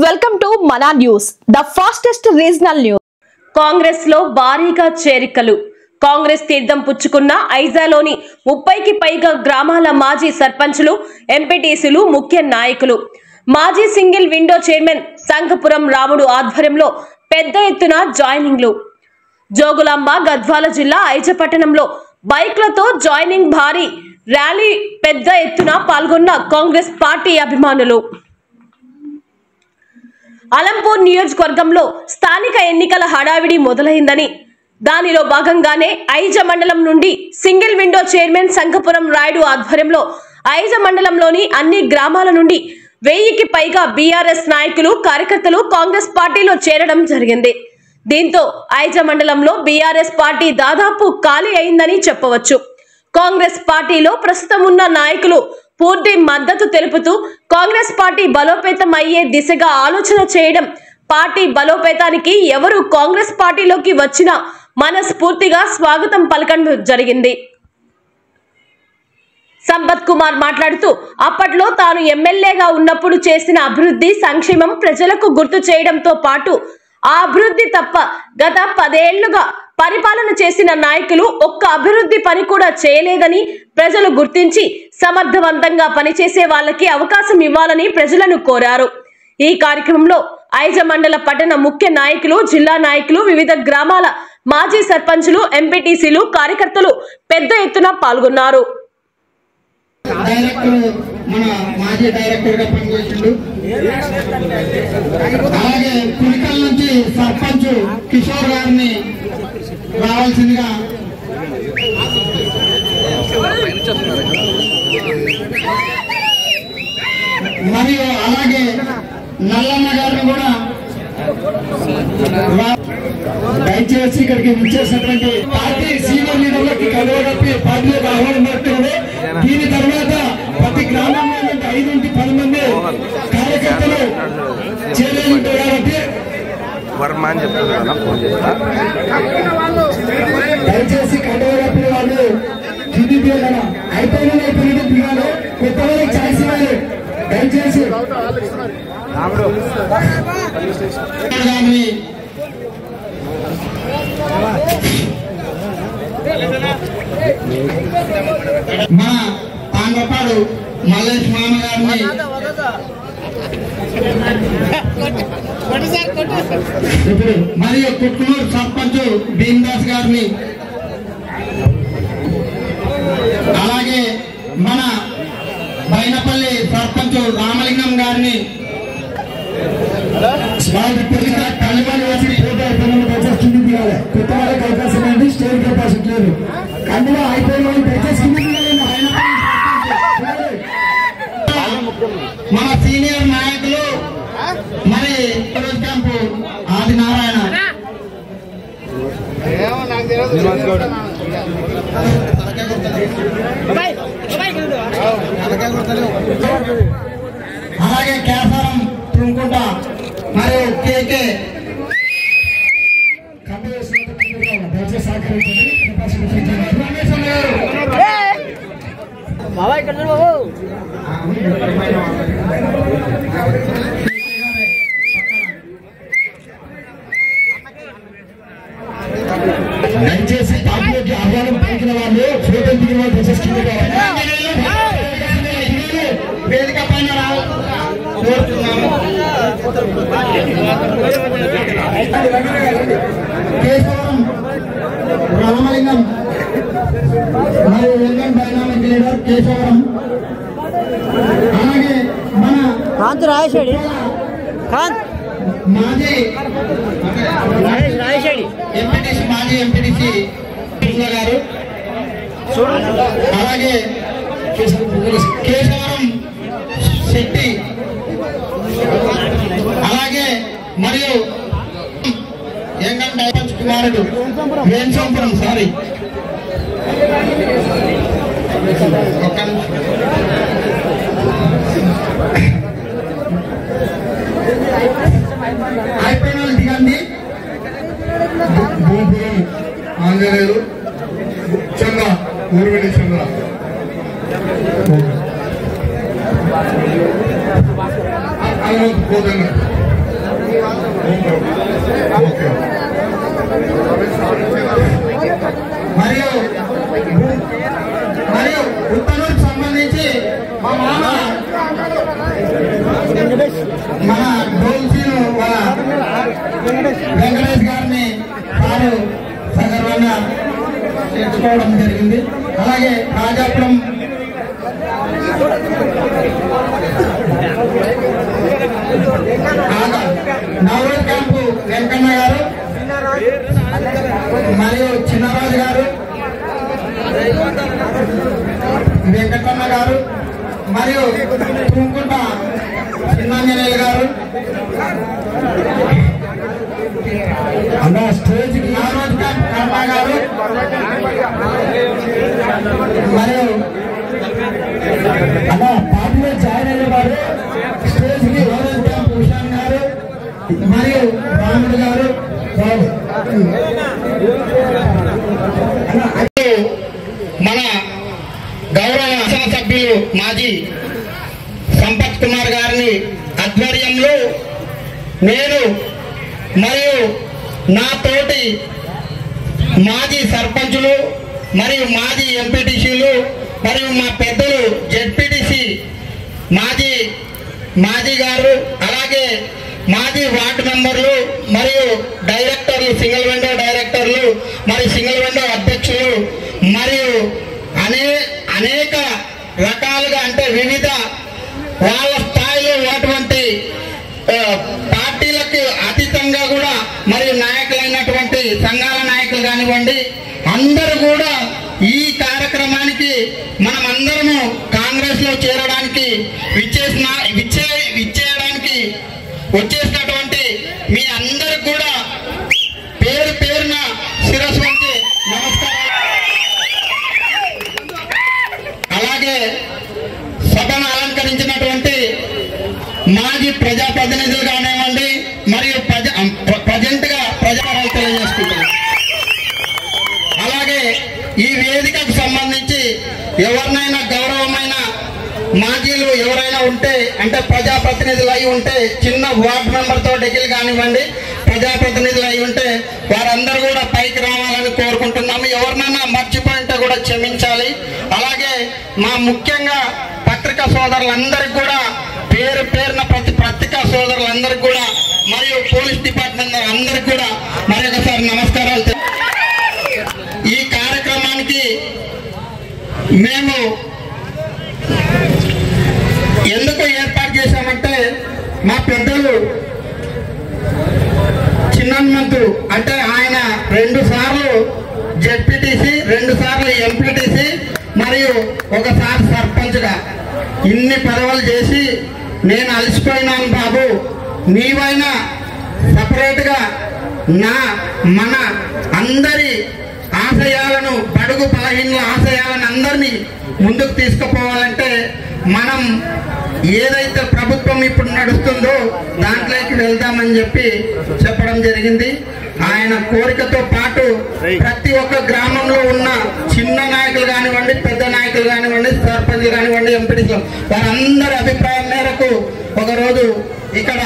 Welcome to మనా news, the fastest regional news. Congress లో భారీగా చేరికలు. కాంగ్రెస్ తీర్థం పుచ్చుకున్న ఐజాలోని 30కి పైగా గ్రామాల మాజీ సర్పంచులు, ఎంపీటీసీలు, ముఖ్య నాయకులు. మాజీ సింగిల్ విండో చైర్మన్ సంగపురం రాముడు ఆధ్వర్యంలో పెద్ద ఎత్తున జాయినింగ్లు. జోగులాంబ గద్వాల జిల్లా ఐజపట్టణంలో బైక్లతో జాయినింగ్, భారీ ర్యాలీ, పెద్ద ఎత్తున పాల్గొన్న కాంగ్రెస్ పార్టీ అభిమానులు. అలంపూర్ నియోజకవర్గంలో స్థానిక ఎన్నికల హడావిడి మొదలైందని, దానిలో భాగంగానే ఐజ మండలం నుండి సింగిల్ విండో చైర్మన్ సంగపురం రాయుడు ఆధ్వర్యంలో ఐజ మండలంలోని అన్ని గ్రామాల నుండి 1000కి పైగా బీఆర్ఎస్ నాయకులు, కార్యకర్తలు కాంగ్రెస్ పార్టీలో చేరడం జరిగింది. దీంతో ఐజ మండలంలో బీఆర్ఎస్ పార్టీ దాదాపు ఖాళీ అయిందని చెప్పవచ్చు. కాంగ్రెస్ పార్టీలో ప్రస్తుతం ఉన్న నాయకులు పూర్తి మద్దతు తెలుపుతూ కాంగ్రెస్ పార్టీ బలోపేతం అయ్యే దిశగా ఆలోచన చేయడం, పార్టీ బలోపేతానికి ఎవరు కాంగ్రెస్ పార్టీలోకి వచ్చినా మనస్ఫూర్తిగా స్వాగతం పలకడం జరిగింది. సంపత్ కుమార్ మాట్లాడుతూ, అప్పట్లో తాను ఎమ్మెల్యేగా ఉన్నప్పుడు చేసిన అభివృద్ధి, సంక్షేమం ప్రజలకు గుర్తు చేయడంతో పాటు ఆ అభివృద్ధి తప్ప గత 10 ఏళ్లుగా పరిపాలన చేసిన నాయకులు ఒక్క అభివృద్ధి పని కూడా చేయలేదని ప్రజలు గుర్తించి సమర్థవంతంగా పనిచేసే వాళ్ళకి అవకాశం ఇవ్వాలని ప్రజలను కోరారు. ఈ కార్యక్రమంలో ఐజ మండల పట్టణ ముఖ్య నాయకులు, జిల్లా నాయకులు, వివిధ గ్రామాల మాజీ సర్పంచులు, ఎంపీటీసీలు, కార్యకర్తలు పెద్ద ఎత్తున పాల్గొన్నారు. మాజీ డైరెక్టర్ గా పనిచేసిండు. అలాగే పులికల్ నుంచి సర్పంచ్ కిషోర్ గారిని రావాల్సిందిగా మరియు అలాగే నల్లమ్మ గారిని కూడా దయచేసి ఇక్కడికి విచ్చేసినటువంటి పార్టీ సీనియర్ లీడర్లకి కలవగప్పి పార్టీలోకి ఆహ్వానం పడుతుంది. దీని తర్వాత ప్రతి గ్రామంలో 5 నుంచి 10 మంది కార్యకర్తలు చేరేంటారు కాబట్టి దయచేసి కలవగప్పి వాళ్ళు టీడీపీ అయిపోయిన దిగాలి, కొత్త వాళ్ళకి ఛాయిస్ ఇవ్వాలి. దయచేసి మా పాంగపాడు మల్లేష్ మామ గారిని, మరియు కుట్నూరు సర్పంచ్ భీమ్దాస్ గారిని, అలాగే మన బైనపల్లి సర్పంచ్ రామలింగం గారిని, కొత్త వాళ్ళకి అవకాశం ఉంది, స్టేట్ కెపాసిటీ లేదు. అందులో అయిపోయిన వాళ్ళు మన సీనియర్ నాయకులు మరి క్యాంపు ఆదినారాయణ, అలాగే కేసారం తుంకుంట మరియు కేకే దయచేసి పార్టీలోకి ఆహ్వానం పలికిన వాళ్ళు, ఫోటో దిగిన వాళ్ళు వేదిక పైన కోరుతున్నాము. కేశవరం రామలింగం మరియు వెల్కమ్ డైనామిక్ లీడర్ కేశవరం, అలాగే మన మాజీ ఎంపీటీసీ, మాజీ ఎంపీటీసీ గారు, అలాగే కేశవరం శెట్టి, అలాగే మరియు ఏంకంటే కుమారుడు వేణుసోపురం, సారీ అయిపోయిన వాళ్ళు దిగండి. ఆంజనేయులు చంద్ర, ఊర్మిడి చంద్ర, పోతున్నారు. మరియు ఉత్తనూరుకు సంబంధించి మా మామ మన డోల్సీను వాళ్ళ వెంకటేష్ గారిని వారు సగర్వంగా తెచ్చుకోవడం జరిగింది. అలాగే రాజాపురం నవరోజ్ క్యాంపు వెంకన్న గారు మరియు చిన్నరాజు గారు, వెంకటన్న గారు మరియు తుంకుంట చిన్నంజనేయులు గారు అన్న స్టేజ్ నవరోజ్ క్యాంప్ కర్మ గారు మరియు అన్న పార్టీలో జాయిన్ అయ్యే వారు స్టేజ్ కి నవరోజ్ క్యాంప్ ఉషాన్ గారు మరియు రాముడు గారు మన గౌరవ శాసనసభ్యులు మాజీ సంపత్ కుమార్ గారిని ఆధ్వర్యంలో నేను మరియు నా తోటి మాజీ సర్పంచులు మరియు మాజీ ఎంపీటీసీలు మరియు మా పెద్దలు జెడ్పీటీసీ మాజీ గారు, అలాగే మాజీ వార్డు మెంబర్లు మరియు డైరెక్టర్లు, సింగిల్ విండో డైరెక్టర్లు మరియు సింగిల్ విండో అధ్యక్షులు మరియు అనేక రకాలుగా అంటే వివిధ వాళ్ళ స్థాయిలో ఉన్నటువంటి పార్టీలకు అతీతంగా కూడా మరియు నాయకులైనటువంటి సంఘాల నాయకులు కానివ్వండి, అందరూ కూడా ఈ కార్యక్రమానికి మనం అందరము కాంగ్రెస్ లో చేరడానికి విచ్చేయడానికి వచ్చేసినటువంటి మీ అందరికి కూడా పేరు పేరున శిరస్సు వంచి నమస్కారాలు. అలాగే సభను అలంకరించినటువంటి మాజీ ప్రజాప్రతినిధులు కానివ్వండి మరియు ప్రజెంట్ గా ప్రజారాలు తెలియజేసుకుంటున్నారు. అలాగే ఈ వేదికకు సంబంధించి ఎవరినైనా గౌరవమైన మాజీలు ఎవరైనా ఉంటే అంటే ప్రజాప్రతినిధులు అయి ఉంటే, చిన్న వార్డు మెంబర్ తో డెకిల్ కానివ్వండి ప్రజాప్రతినిధులు అయి ఉంటే వారందరూ కూడా పైకి రావాలని కోరుకుంటున్నాము. ఎవరినైనా మర్చిపోయింటే కూడా క్షమించాలి. అలాగే మా ముఖ్యంగా పత్రికా సోదరులందరికీ కూడా పేరు పేరున ప్రతి పత్రికా సోదరులందరికీ కూడా మరియు పోలీస్ డిపార్ట్మెంట్ అందరికీ కూడా మరొకసారి నమస్కారాలు. ఈ కార్యక్రమానికి మేము ఎందుకు ఏర్పాటు చేశామంటే మా పెద్దలు చిన్నమంతులు అంటే ఆయన 2 సార్లు జెడ్పీటీసీ, 2 సార్లు ఎంపీటీసీ మరియు ఒకసారి సర్పంచ్గా ఇన్ని పదవులు చేసి నేను అలసిపోయినాను బాబు, నీవైనా సపరేట్గా మన అందరి ఆశయాలను, బడుగు బలహీనుల ఆశయాలను అందరినీ ముందుకు తీసుకుపోవాలంటే మనం ఏదైతే ప్రభుత్వం ఇప్పుడు నడుస్తుందో దాంట్లోకి వెళ్దామని చెప్పడం జరిగింది. ఆయన కోరికతో పాటు ప్రతి ఒక్క గ్రామంలో ఉన్న చిన్న నాయకులు కానివ్వండి, పెద్ద నాయకులు కానివ్వండి, సర్పంచ్లు కానివ్వండి, ఎంపీటీలు వారందరి అభిప్రాయం మేరకు ఒకరోజు ఇక్కడ